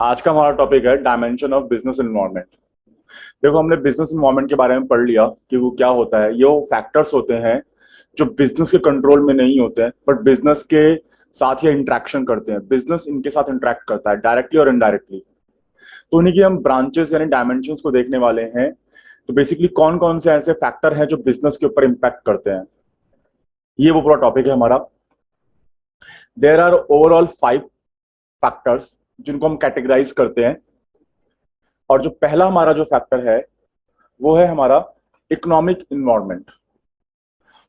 आज का हमारा टॉपिक है डायमेंशन ऑफ बिजनेस एनवायरनमेंट। देखो, हमने बिजनेस एनवायरनमेंट के बारे में पढ़ लिया कि वो क्या होता है। ये वो फैक्टर्स होते हैं जो बिजनेस के कंट्रोल में नहीं होते हैं, बट बिजनेस के साथ ये इंटरेक्शन करते हैं। बिजनेस इनके साथ इंटरेक्ट करता है डायरेक्टली और इनडायरेक्टली। तो उन्हीं की हम ब्रांचेस यानी डायमेंशंस को देखने वाले हैं। तो बेसिकली कौन कौन से ऐसे फैक्टर हैं जो बिजनेस के ऊपर इंपैक्ट करते हैं, ये वो पूरा टॉपिक है हमारा। देयर आर ओवरऑल 5 फैक्टर्स जिनको हम कैटेगराइज करते हैं। और जो पहला हमारा जो फैक्टर है वो है हमारा इकोनॉमिक इन्वायरमेंट।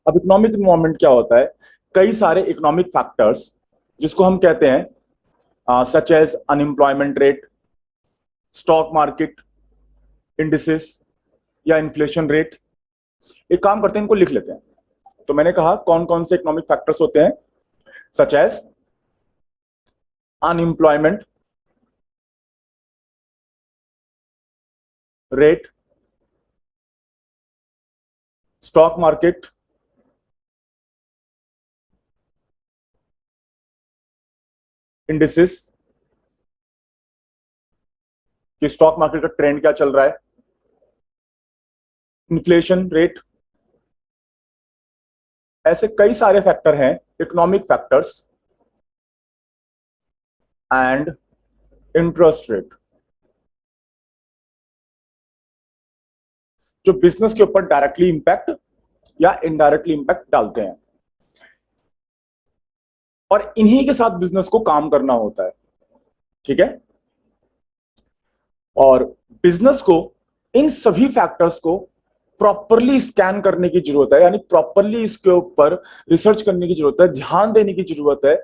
अब इकोनॉमिक इन्वायरमेंट क्या होता है? कई सारे इकोनॉमिक फैक्टर्स जिसको हम कहते हैं such as unemployment rate, stock market indices या इन्फ्लेशन रेट। एक काम करते हैं, इनको लिख लेते हैं। तो मैंने कहा कौन कौन से इकोनॉमिक फैक्टर्स होते हैं। Such as unemployment rate, stock market indices कि स्टॉक मार्केट का ट्रेंड क्या चल रहा है, इन्फ्लेशन रेट। ऐसे कई सारे फैक्टर हैं, economic factors. And interest rate, जो बिजनेस के ऊपर डायरेक्टली इंपैक्ट या इनडायरेक्टली इंपैक्ट डालते हैं। और इन्हीं के साथ बिजनेस को काम करना होता है। ठीक है। और बिजनेस को इन सभी फैक्टर्स को प्रॉपरली स्कैन करने की जरूरत है, यानी प्रॉपरली इसके ऊपर रिसर्च करने की जरूरत है, ध्यान देने की जरूरत है।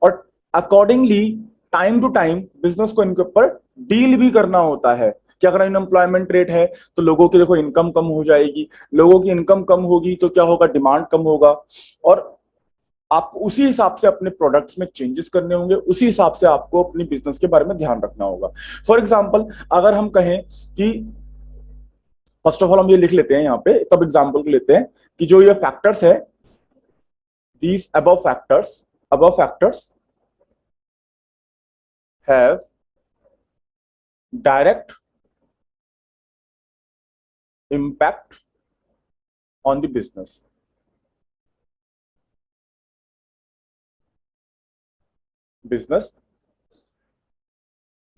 और accordingly time to time business को इनके ऊपर डील भी करना होता है कि अगर अनएम्प्लॉयमेंट रेट है तो लोगों की देखो इनकम कम हो जाएगी, लोगों की इनकम कम होगी तो क्या होगा, डिमांड कम होगा। और आप उसी हिसाब से अपने प्रोडक्ट्स में चेंजेस करने होंगे, उसी हिसाब से आपको अपनी बिजनेस के बारे में ध्यान रखना होगा। फॉर एग्जाम्पल, अगर हम कहें कि फर्स्ट ऑफ ऑल हम ये लिख लेते हैं यहाँ पे, तब एग्जाम्पल को लेते हैं कि जो ये फैक्टर्स है, these above factors have direct impact on the business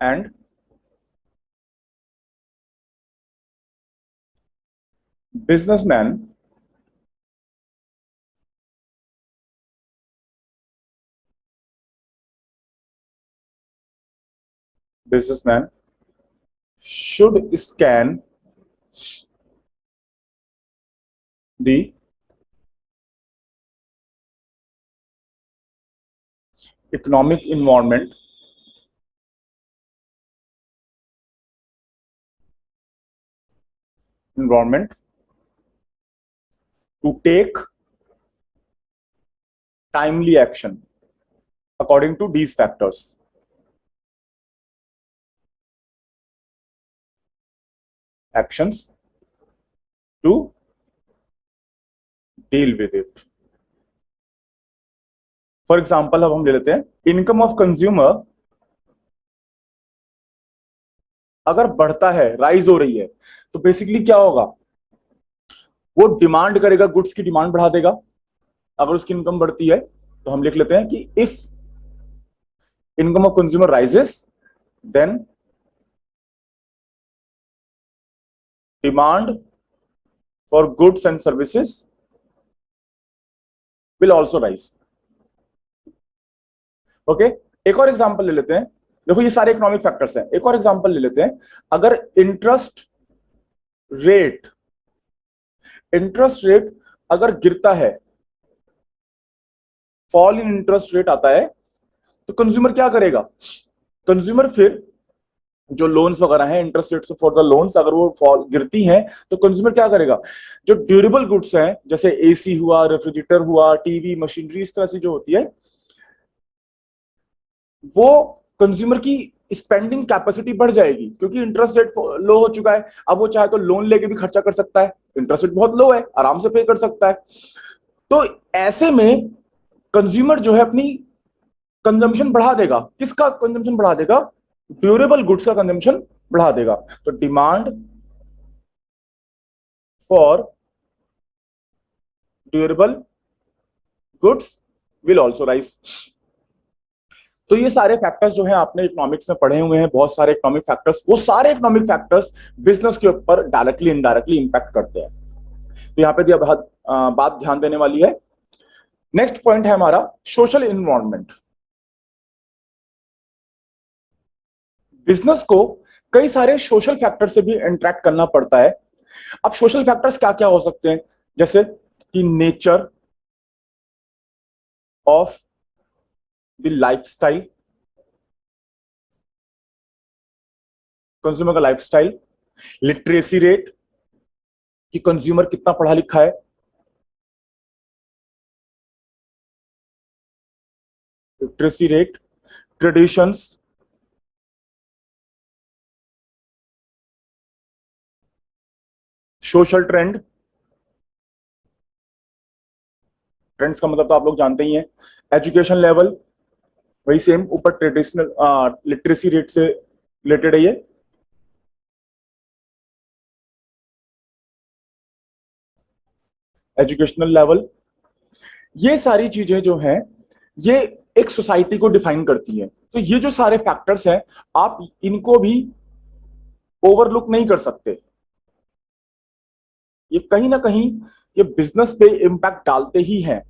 and businessman businessman should scan the economic environment to take timely action according to these factors. Actions to deal with it. For example अब हम ले लेते हैं income of consumer अगर बढ़ता है, rise हो रही है, तो बेसिकली क्या होगा, वो डिमांड करेगा, गुड्स की डिमांड बढ़ा देगा। अगर उसकी इनकम बढ़ती है तो हम लिख लेते हैं कि if income of consumer rises then demand for goods and services will also rise. Okay, एक और एग्जांपल ले लेते हैं। देखो ये सारे इकोनॉमिक फैक्टर्स हैं, एक और एग्जांपल ले लेते हैं। अगर रेट इंटरेस्ट रेट अगर गिरता है, फॉल इन इंटरेस्ट रेट आता है, तो कंज्यूमर क्या करेगा? कंज्यूमर फिर जो लोन्स वगैरह हैं, interest rates for the loans अगर वो फॉल गिरती हैं, तो कंज्यूमर क्या करेगा? जो ड्यूरेबल गुड्स हैं जैसे एसी हुआ, रेफ्रिजरेटर हुआ, टीवी, मशीनरी, इस तरह से जो होती है, वो कंज्यूमर की स्पेंडिंग कैपेसिटी बढ़ जाएगी क्योंकि इंटरेस्ट रेट लो हो चुका है। अब वो चाहे तो लोन लेके भी खर्चा कर सकता है, इंटरेस्ट रेट बहुत लो है, आराम से पे कर सकता है। तो ऐसे में कंज्यूमर जो है अपनी कंजम्पशन बढ़ा देगा। किसका कंजम्पशन बढ़ा देगा? ड्यूरेबल गुड्स का कंजम्पशन बढ़ा देगा। तो demand for durable goods will also rise. तो ये सारे फैक्टर्स जो हैं आपने इकोनॉमिक्स में पढ़े हुए हैं, बहुत सारे इकोनॉमिक फैक्टर्स, वो सारे इकोनॉमिक फैक्टर्स बिजनेस के ऊपर डायरेक्टली इनडायरेक्टली इंपैक्ट करते हैं। तो यहाँ पे बात ध्यान देने वाली है। नेक्स्ट पॉइंट है हमारा सोशल इन्वायरमेंट। बिजनेस को कई सारे सोशल फैक्टर से भी इंटरेक्ट करना पड़ता है। अब सोशल फैक्टर्स क्या क्या हो सकते हैं, जैसे कि nature of the lifestyle, consumer का लाइफस्टाइल, लिटरेसी रेट कि कंज्यूमर कितना पढ़ा लिखा है, literacy rate, traditions, social trend, trends का मतलब तो आप लोग जानते ही हैं, एजुकेशन लेवल, वही सेम ऊपर ट्रेडिशनल लिटरेसी रेट से रिलेटेड है ये, एजुकेशनल लेवल। ये सारी चीजें जो हैं ये एक सोसाइटी को डिफाइन करती हैं। तो ये जो सारे फैक्टर्स हैं आप इनको भी ओवरलुक नहीं कर सकते, ये कहीं ना कहीं ये बिजनेस पे इंपैक्ट डालते ही हैं।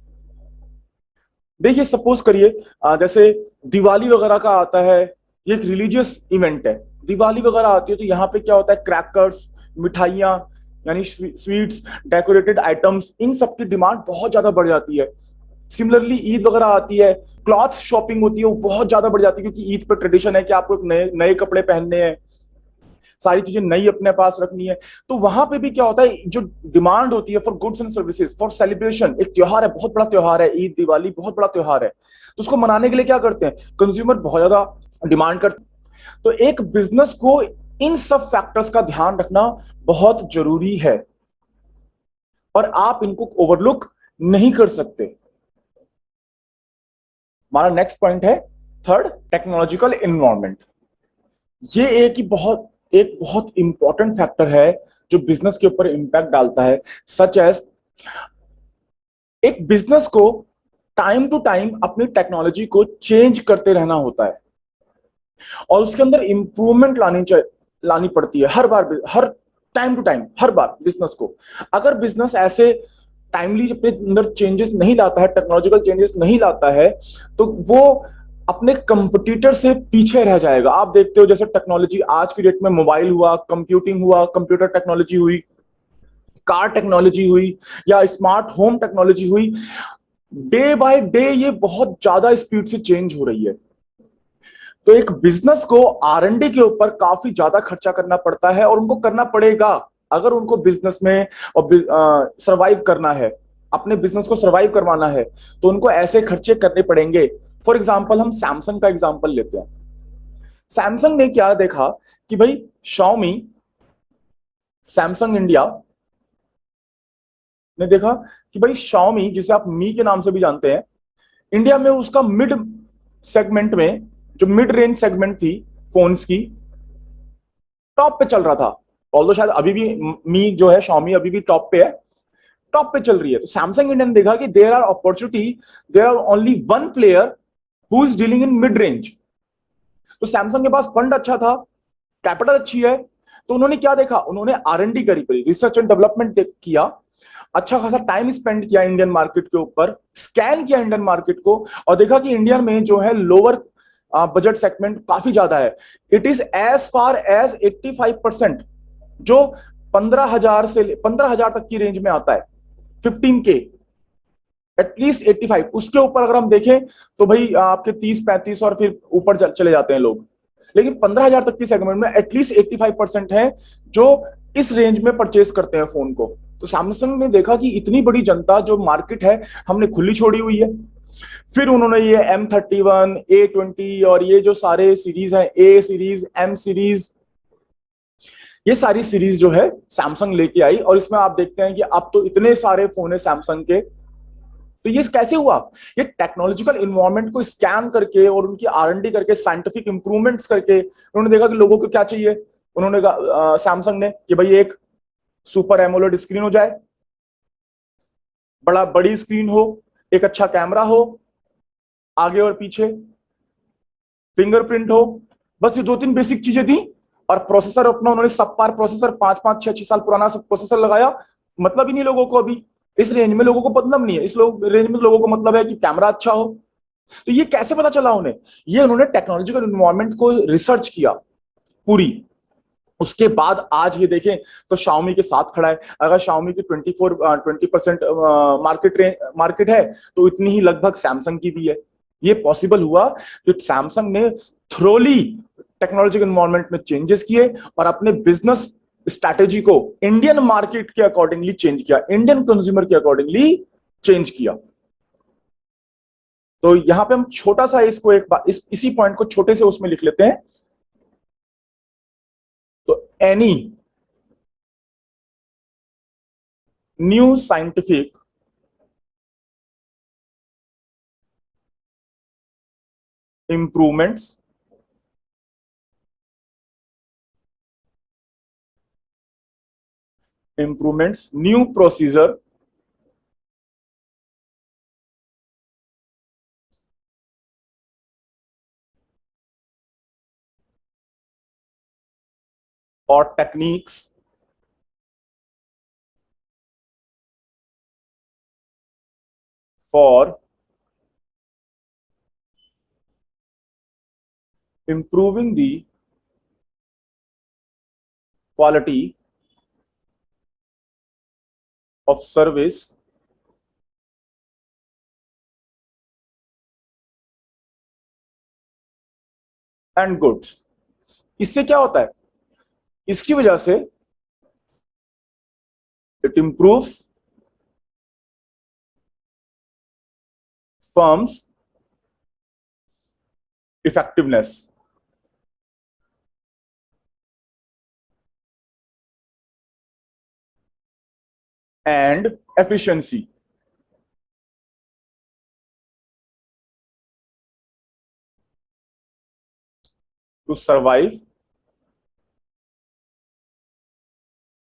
देखिए सपोज करिए जैसे दिवाली वगैरह का आता है, ये एक रिलीजियस इवेंट है, दिवाली वगैरह आती है तो यहाँ पे क्या होता है, क्रैकर्स, मिठाइयाँ, यानी स्वीट्स, डेकोरेटेड आइटम्स, इन सब की डिमांड बहुत ज्यादा बढ़ जाती है। सिमिलरली ईद वगैरह आती है, क्लॉथ शॉपिंग होती है वो बहुत ज्यादा बढ़ जाती है, क्योंकि ईद पर ट्रेडिशन है कि आपको एक नए नए कपड़े पहनने हैं, सारी चीजें नई अपने पास रखनी है। तो वहां पे भी क्या होता है, जो डिमांड होती है for goods and services for celebration, एक त्योहार है, बहुत बड़ा त्योहार है ईद दिवाली, बहुत बड़ा त्योहार है, तो उसको मनाने के लिए क्या करते हैं, कंज्यूमर बहुत ज्यादा डिमांड करते हैं। तो एक बिजनेस को इन सब फैक्टर्स का ध्यान रखना बहुत जरूरी है और आप इनको ओवरलुक नहीं कर सकते। हमारा नेक्स्ट पॉइंट है थर्ड, टेक्नोलॉजिकल एनवायरनमेंट। ये एक बहुत इंपॉर्टेंट फैक्टर है जो बिजनेस के ऊपर इंपैक्ट डालता है। सच एज एक बिजनेस को टाइम टू टाइम अपनी टेक्नोलॉजी को चेंज करते रहना होता है और उसके अंदर इंप्रूवमेंट लानी पड़ती है हर बार, हर टाइम टू टाइम, हर बार बिजनेस को। अगर बिजनेस ऐसे टाइमली अपने अंदर चेंजेस नहीं लाता है, टेक्नोलॉजिकल चेंजेस नहीं लाता है, तो वो अपने कंपटीटर से पीछे रह जाएगा। आप देखते हो जैसे टेक्नोलॉजी आज की डेट में मोबाइल हुआ, कंप्यूटिंग हुआ, कंप्यूटर टेक्नोलॉजी हुई, कार टेक्नोलॉजी हुई या स्मार्ट होम टेक्नोलॉजी हुई, डे बाय डे ये बहुत ज्यादा स्पीड से चेंज हो रही है। तो एक बिजनेस को R&D के ऊपर काफी ज्यादा खर्चा करना पड़ता है और उनको करना पड़ेगा अगर उनको बिजनेस में सरवाइव करना है, अपने बिजनेस को सरवाइव करवाना है, तो उनको ऐसे खर्चे करने पड़ेंगे। फॉर एग्जाम्पल हम सैमसंग का एग्जाम्पल लेते हैं। सैमसंग ने क्या देखा कि भाई शाओमी, सैमसंग इंडिया ने देखा कि भाई शाओमी, जिसे आप मी के नाम से भी जानते हैं, इंडिया में उसका मिड सेगमेंट में, जो मिड रेंज सेगमेंट थी फोन्स की, टॉप पे चल रहा था। ऑल्दो शायद अभी भी मी जो है, शाओमी अभी भी टॉप पे है, टॉप पे चल रही है। तो सैमसंग इंडिया ने देखा कि there are opportunity, there are only one player who is dealing in mid range. तो सैमसंग के पास फंड अच्छा था, कैपिटल अच्छी है, तो उन्होंने क्या देखा, उन्होंने R&D करी, रिसर्च एंड डेवलपमेंट किया, अच्छा खासा टाइम स्पेंड किया इंडियन मार्केट के ऊपर, स्कैन किया इंडियन मार्केट को और देखा कि इंडिया में जो है लोअर बजट सेगमेंट काफी ज्यादा है। It is as far as 85%, जो 15,000 तक की रेंज में आता है, 15K, एटलीस्ट 85। उसके ऊपर अगर हम देखें तो भाई आपके 30-35 और फिर ऊपर चले जाते हैं लोग, लेकिन 15,000 तक की सेगमेंट में एटलीस्ट 85% है जो इस रेंज में परचेस करते हैं फोन को। तो सैमसंग ने देखा कि इतनी बड़ी जनता जो मार्केट है हमने खुली छोड़ी हुई है। फिर उन्होंने ये M31, A20 और ये जो सारे सीरीज हैं, A सीरीज, M सीरीज, ये सारी सीरीज जो है सैमसंग लेके आई और इसमें आप देखते हैं कि अब तो इतने सारे फोन है सैमसंग के तो ये कैसे हुआ? ये टेक्नोलॉजिकल इन्वायरमेंट को स्कैन करके और उनकी R&D करके, साइंटिफिक इंप्रूवमेंट्स करके उन्होंने देखा कि लोगों को क्या चाहिए। उन्होंने कहा सैमसंग ने कि भाई एक सुपर एमोलेड स्क्रीन हो जाए, बड़ी स्क्रीन हो, एक अच्छा कैमरा हो, आगे और पीछे फिंगरप्रिंट हो, बस ये दो तीन बेसिक चीजें थी। और प्रोसेसर अपना उन्होंने सब पार प्रोसेसर, 5 5 6 6 साल पुराना सब प्रोसेसर लगाया। मतलब ही नहीं लोगों को अभी इस रेंज में, लोगों को मतलब नहीं है इस रेंज में, लोगों को मतलब है कि कैमरा अच्छा हो। तो ये कैसे पता चला उन्हें? ये उन्होंने टेक्नोलॉजिकल इन्वायरमेंट को रिसर्च किया पूरी। उसके बाद आज ये देखें तो Xiaomi के साथ खड़ा है। अगर Xiaomi की 20% मार्केट है, तो इतनी ही लगभग सैमसंग की भी है। ये पॉसिबल हुआ कि सैमसंग ने थ्रोली टेक्नोलॉजिकल एनवायरनमेंट में चेंजेस किए और अपने बिजनेस स्ट्रैटेजी को इंडियन मार्केट के अकॉर्डिंगली चेंज किया, इंडियन कंज्यूमर के अकॉर्डिंगली चेंज किया। तो यहां पे हम छोटा सा इसको एक बार इसी पॉइंट को छोटे से उसमें लिख लेते हैं। तो any new scientific improvements new procedure or techniques for improving the quality of service and goods। इससे क्या होता है? इसकी वजह से it improves firms effectiveness and efficiency to survive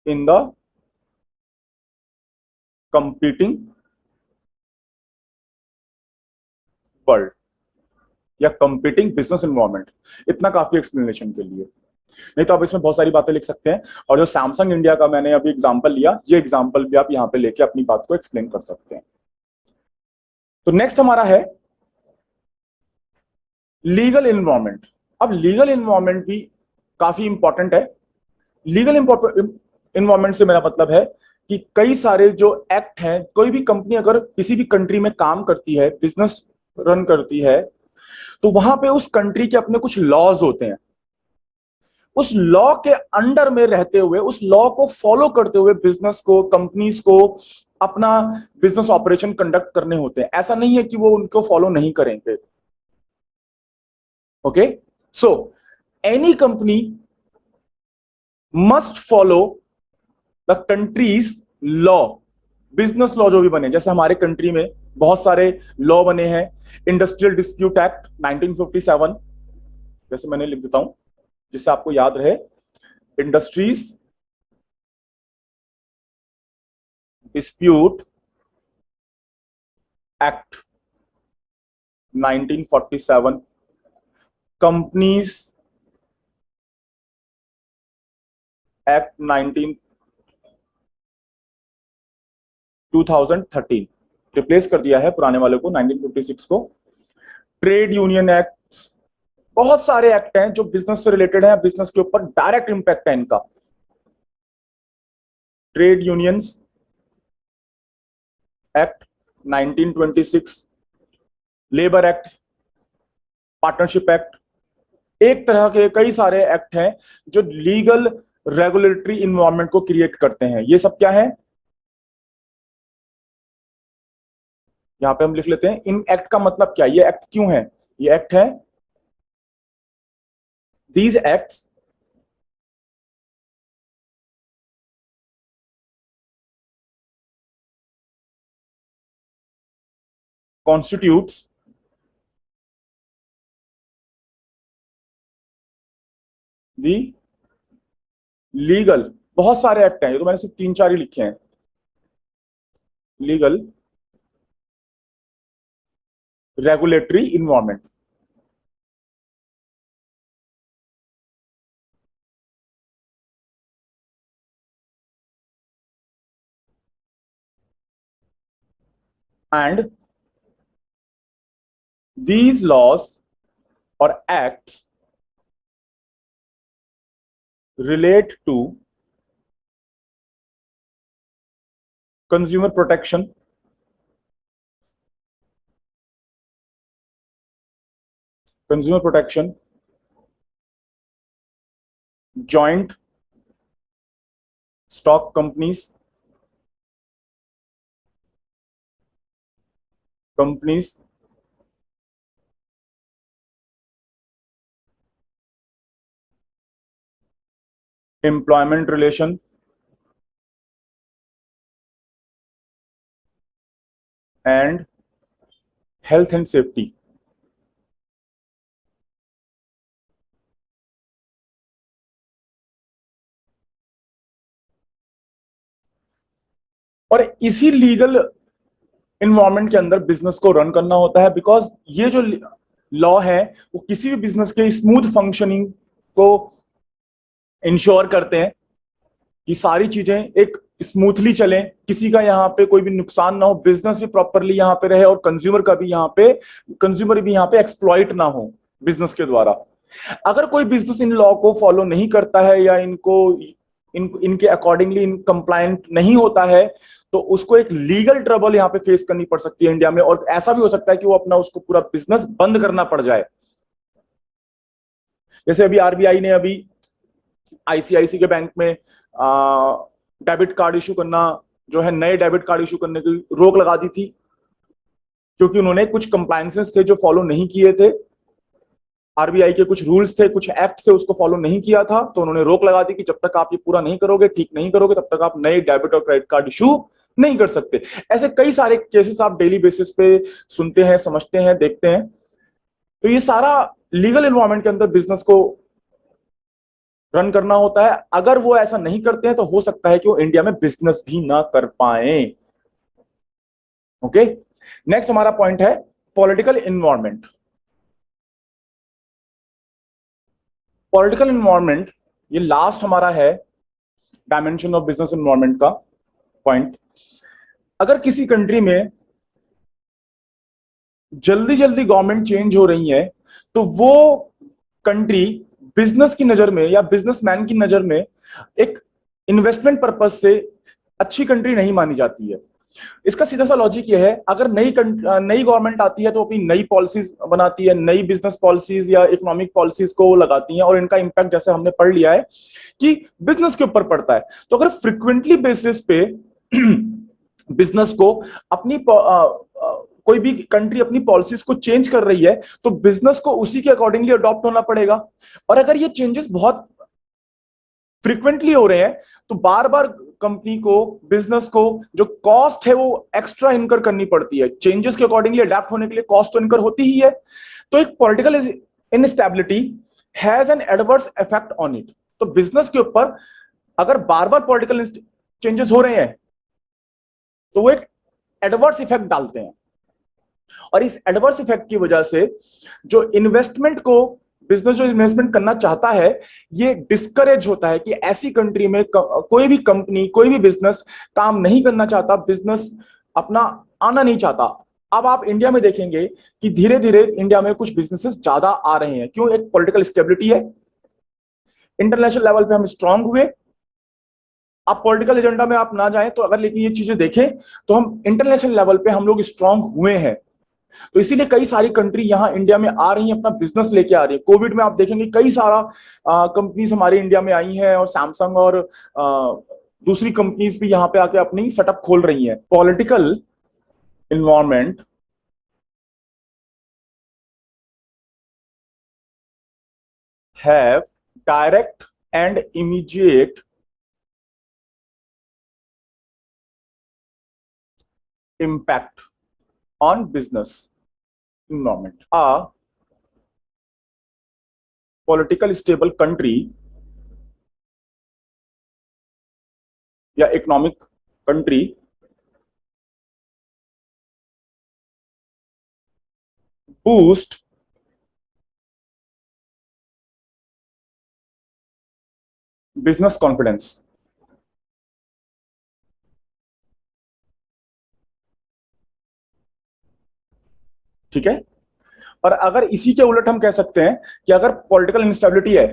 in the competing world या कंपीटिंग बिजनेस एनवायरनमेंट। इतना काफी एक्सप्लेनेशन के लिए। नहीं तो आप इसमें बहुत सारी बातें लिख सकते हैं। और जो सैमसंग इंडिया का मैंने अभी एग्जांपल लिया, ये एग्जांपल भी आप यहां पे लेके अपनी बात को एक्सप्लेन कर सकते हैं। तो नेक्स्ट हमारा है लीगल इन्वायरमेंट। अब लीगल इन्वायरमेंट भी काफी इंपॉर्टेंट है। लीगल इन्वायरमेंट से मेरा मतलब है कि कई सारे जो एक्ट हैं, कोई भी कंपनी अगर किसी भी कंट्री में काम करती है, बिजनेस रन करती है, तो वहां पे उस कंट्री के अपने कुछ लॉज होते हैं। उस लॉ के अंडर में रहते हुए, उस लॉ को फॉलो करते हुए बिजनेस को, कंपनीज को अपना बिजनेस ऑपरेशन कंडक्ट करने होते हैं। ऐसा नहीं है कि वो उनको फॉलो नहीं करेंगे। Okay, so any company must follow the countries law, business law जो भी बने। जैसे हमारे कंट्री में बहुत सारे लॉ बने हैं। इंडस्ट्रियल डिस्प्यूट एक्ट 1957, जैसे मैंने लिख देता हूं जिससे आपको याद रहे। Industries dispute act 1947, companies act 2013, replace कर दिया है पुराने वाले को, 1956 को। ट्रेड यूनियन एक्ट, बहुत सारे एक्ट हैं जो बिजनेस से रिलेटेड हैं, बिजनेस के ऊपर डायरेक्ट इंपैक्ट है इनका। Trade unions act 1926, labour act, partnership act, एक तरह के कई सारे एक्ट हैं जो लीगल रेगुलेटरी इन्वायरमेंट को क्रिएट करते हैं। ये सब क्या है? यहां पे हम लिख लेते हैं इन एक्ट का मतलब क्या, ये एक्ट क्यों है। ये एक्ट है, these acts constitutes the legal, बहुत सारे एक्ट हैं, ये तो मैंने सिर्फ 3-4 ही लिखे हैं, legal regulatory environment. And these laws or acts relate to consumer protection, consumer protection, joint stock companies, employment relation, and health and safety। और इसी लीगल इन्वायरमेंट के अंदर बिजनेस को रन करना होता है, बिकॉज ये जो लॉ है वो किसी भी बिजनेस के स्मूथ फंक्शनिंग को इंश्योर करते हैं कि सारी चीजें एक स्मूथली चलें, किसी का यहाँ पे कोई भी नुकसान ना हो, बिजनेस भी प्रॉपरली यहाँ पे रहे और कंज्यूमर भी यहाँ पे एक्सप्लॉइट ना हो बिजनेस के द्वारा। अगर कोई बिजनेस इन लॉ को फॉलो नहीं करता है या इनके अकॉर्डिंगली इन कंप्लायंट नहीं होता है, तो उसको एक लीगल ट्रबल यहाँ पे फेस करनी पड़ सकती है इंडिया में, और ऐसा भी हो सकता है कि वो अपना उसको पूरा बिजनेस बंद करना पड़ जाए। जैसे अभी आरबीआई ने अभी आईसीआईसी के बैंक में डेबिट कार्ड इशू करना जो है, नए डेबिट कार्ड इशू करने की रोक लगा दी थी, क्योंकि उन्होंने कुछ कंप्लायंसेस थे जो फॉलो नहीं किए थे, आरबीआई के कुछ रूल्स थे, कुछ एक्ट थे, उसको फॉलो नहीं किया था, तो उन्होंने रोक लगा दी कि जब तक आप ये पूरा नहीं करोगे, ठीक नहीं करोगे, तब तक आप नए डेबिट और क्रेडिट कार्ड इशू नहीं कर सकते। ऐसे कई सारे केसेस आप डेली बेसिस पे सुनते हैं, समझते हैं, देखते हैं। तो ये सारा लीगल एनवायरनमेंट के अंदर बिजनेस को रन करना होता है। अगर वो ऐसा नहीं करते हैं तो हो सकता है कि वो इंडिया में बिजनेस भी ना कर पाए। ओके, नेक्स्ट हमारा पॉइंट है पॉलिटिकल एनवायरनमेंट। पॉलिटिकल एनवायरनमेंट ये लास्ट हमारा है डायमेंशन ऑफ बिजनेस एनवायरनमेंट का पॉइंट। अगर किसी कंट्री में जल्दी जल्दी गवर्नमेंट चेंज हो रही है, तो वो कंट्री बिजनेस की नजर में या बिजनेसमैन की नजर में एक इन्वेस्टमेंट पर्पज से अच्छी कंट्री नहीं मानी जाती है। इसका सीधा सा लॉजिक ये है, अगर नई गवर्नमेंट आती है तो अपनी नई पॉलिसीज बनाती है, नई बिजनेस पॉलिसीज या इकोनॉमिक पॉलिसीज को लगाती है, और इनका इंपैक्ट जैसे हमने पढ़ लिया है कि बिजनेस के ऊपर पड़ता है। तो अगर फ्रिक्वेंटली बेसिस पे बिजनेस को अपनी कोई भी कंट्री अपनी पॉलिसीज को चेंज कर रही है, तो बिजनेस को उसी के अकॉर्डिंगली अडॉप्ट होना पड़ेगा। और अगर ये चेंजेस बहुत फ्रीक्वेंटली हो रहे हैं, तो बार बार कंपनी को, बिजनेस को जो कॉस्ट है वो एक्स्ट्रा इनकर करनी पड़ती है। चेंजेस के अकॉर्डिंगली अडेप्ट होने के लिए कॉस्ट तो इनकर होती ही है। तो एक political instability has an adverse effect on it. तो बिजनेस के ऊपर अगर बार बार पॉलिटिकल चेंजेस हो रहे हैं, तो वो एक एडवर्स इफेक्ट डालते हैं, और इस एडवर्स इफेक्ट की वजह से जो इन्वेस्टमेंट को, बिजनेस जो इन्वेस्टमेंट करना चाहता है, ये डिस्करेज होता है कि ऐसी कंट्री में कोई भी कंपनी, कोई भी बिजनेस काम नहीं करना चाहता, बिजनेस अपना आना नहीं चाहता। अब आप इंडिया में देखेंगे कि धीरे धीरे इंडिया में कुछ बिजनेसेस ज्यादा आ रहे हैं। क्यों? एक पॉलिटिकल स्टेबिलिटी है, इंटरनेशनल लेवल पे हम स्ट्रांग हुए। आप पॉलिटिकल एजेंडा में आप ना जाएं तो अगर, लेकिन ये चीजें देखें तो हम इंटरनेशनल लेवल पे हम लोग स्ट्रांग हुए हैं। तो इसीलिए कई सारी कंट्री यहां इंडिया में आ रही हैं, अपना बिजनेस लेके आ रही है। कोविड में आप देखेंगे कई सारा कंपनीज हमारे इंडिया में आई हैं, और सैमसंग और दूसरी कंपनीज भी यहां पे आके अपनी सेटअप खोल रही हैं। Political environment have direct and immediate impact on business environment. A political stable country या economic country boost business confidence. ठीक है। और अगर इसी के उलट हम कह सकते हैं कि अगर पॉलिटिकल इंस्टेबिलिटी है,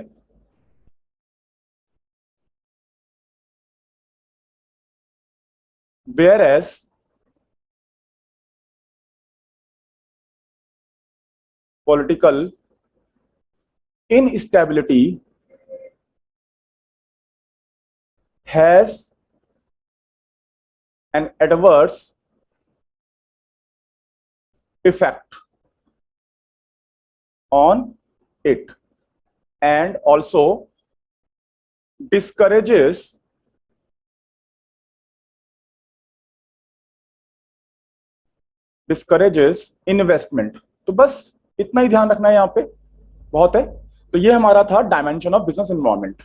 whereas political instability has an adverse effect on it and also discourages investment. तो बस इतना ही ध्यान रखना है, यहां पे बहुत है। तो ये हमारा था डायमेंशन ऑफ बिजनेस एनवायरनमेंट।